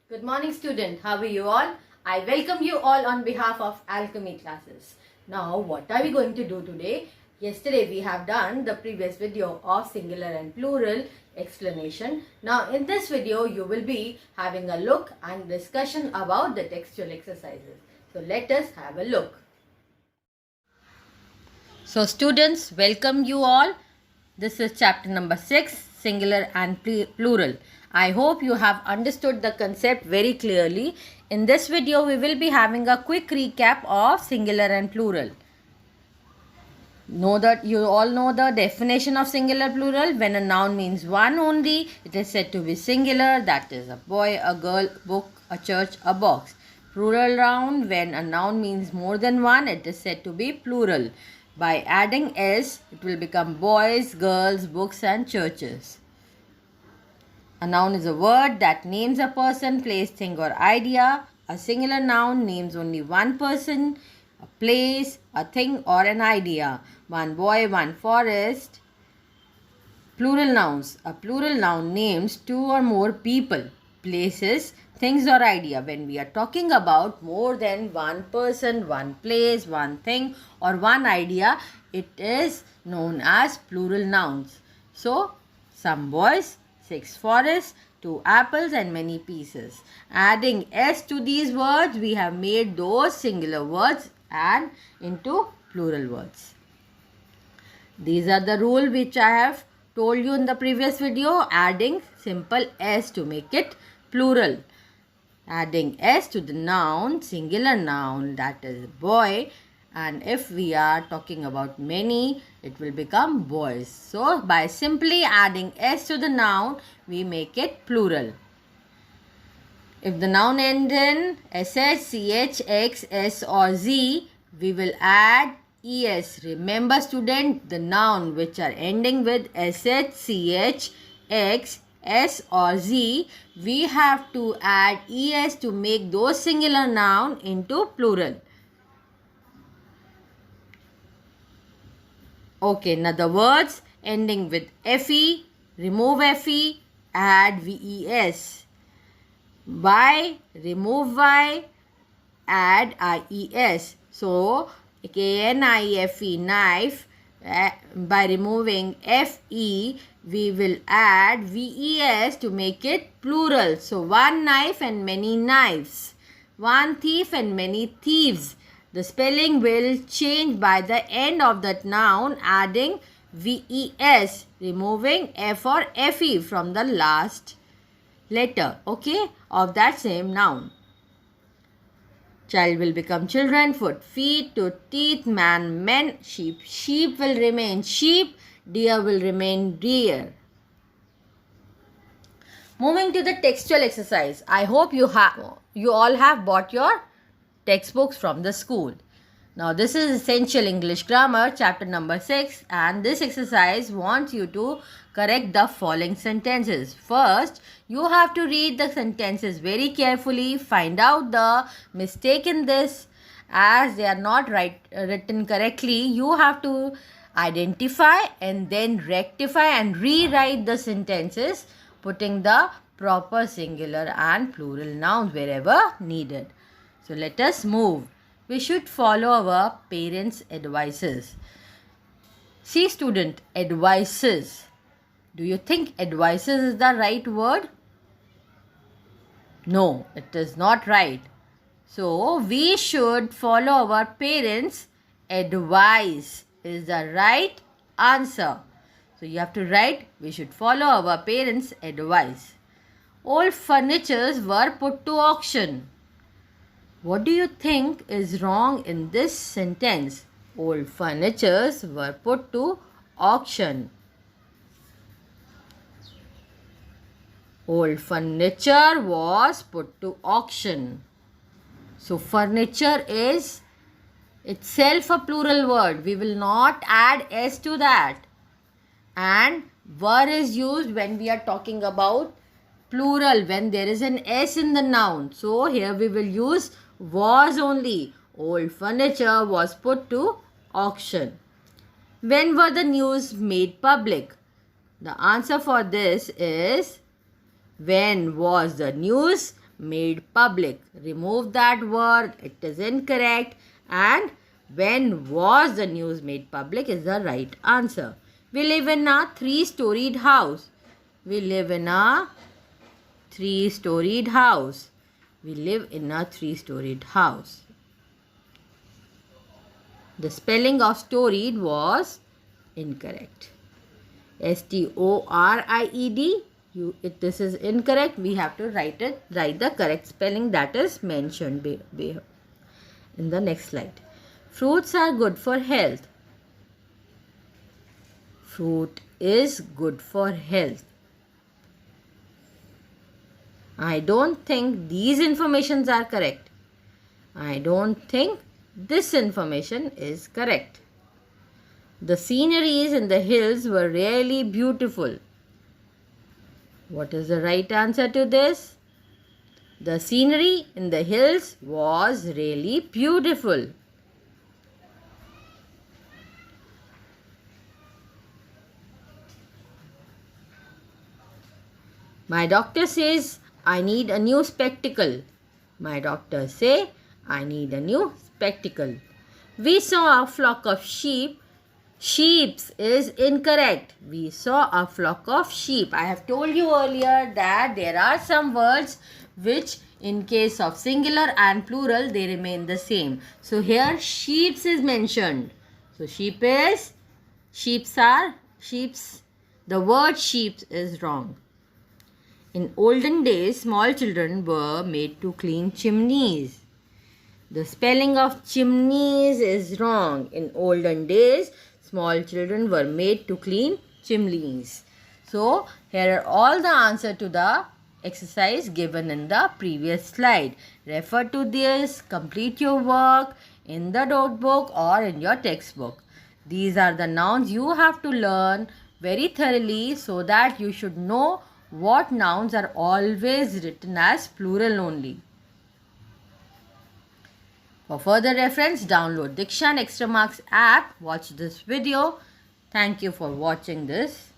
Good morning, student. How are you all? I welcome you all on behalf of Alchemy classes. Now, what are we going to do today? Yesterday, we have done the previous video of singular and plural explanation. Now, in this video, you will be having a look and discussion about the textual exercises. So, let us have a look. So, students, welcome you all. This is chapter number 6, singular and plural. I hope you have understood the concept very clearly. In this video, we will be having a quick recap of singular and plural. Know that you all know the definition of singular plural. When a noun means one only, it is said to be singular. That is a boy, a girl, book, a church, a box. Plural noun, when a noun means more than one, it is said to be plural. By adding s, it will become boys, girls, books and churches. A noun is a word that names a person, place, thing or idea. A singular noun names only one person, a place, a thing or an idea. One boy, one forest. Plural nouns. A plural noun names two or more people, places, things or idea. When we are talking about more than one person, one place, one thing or one idea, it is known as plural nouns. So, some boys, 6 forests, 2 apples and many pieces. Adding s to these words, we have made those singular words and into plural words. These are the rule which I have told you in the previous video, adding simple s to make it plural. Adding s to the noun, singular noun, that is boy, and if we are talking about many, it will become boys. So, by simply adding s to the noun, we make it plural. If the noun ends in sh, ch, x, s or z, we will add es. Remember student, the noun which are ending with sh, ch, x, s or z, we have to add es to make those singular noun into plural. Okay, now the words ending with fe, remove fe, add ves. Y, remove y, add ies. So, knife, knife, by removing fe, we will add ves to make it plural. So, one knife and many knives. One thief and many thieves. The spelling will change by the end of that noun, adding ves, removing f or fe from the last letter, okay, of that same noun. Child will become children, foot, feet, tooth, teeth, man, men, sheep. Sheep will remain sheep, deer will remain deer. Moving to the textual exercise. I hope you all have bought your textbooks from the school. Now this is Essential English Grammar chapter number 6 and this exercise wants you to correct the following sentences. First, you have to read the sentences very carefully, find out the mistake in this. As they are not written correctly, you have to identify and then rectify and rewrite the sentences, putting the proper singular and plural nouns wherever needed. So let us move. We should follow our parents' advices. See student, advices. Do you think advices is the right word? No, it is not right. So, we should follow our parents' advice is the right answer. So, you have to write, we should follow our parents' advice. Old furnitures were put to auction. What do you think is wrong in this sentence? Old furnitures were put to auction. Old furniture was put to auction. So, furniture is itself a plural word. We will not add s to that. And were is used when we are talking about plural, when there is an s in the noun. So, here we will use was only. Old furniture was put to auction. When were the news made public? The answer for this is when was the news made public. Remove that word, it is incorrect. And when was the news made public is the right answer. We live in a 3-storied house. We live in a 3-storied house. We live in a 3-storied house. The spelling of storied was incorrect. S-T-O-R-I-E-D. This is incorrect. We have to write the correct spelling that is mentioned in the next slide. Fruits are good for health. Fruit is good for health. I don't think these informations are correct. I don't think this information is correct. The sceneries in the hills were really beautiful. What is the right answer to this? The scenery in the hills was really beautiful. My doctor says I need a new spectacle. My doctor say I need a new spectacle. We saw a flock of sheep. Sheeps is incorrect. We saw a flock of sheep. I have told you earlier that there are some words which in case of singular and plural they remain the same. So here sheeps is mentioned. So sheeps. The word sheeps is wrong. In olden days, small children were made to clean chimneys. The spelling of chimneys is wrong. In olden days, small children were made to clean chimneys. So, here are all the answers to the exercise given in the previous slide. Refer to this, complete your work in the notebook or in your textbook. These are the nouns you have to learn very thoroughly so that you should know what nouns are always written as plural only. For further reference, download Dikshan Extra Marks app. Watch this video. Thank you for watching this.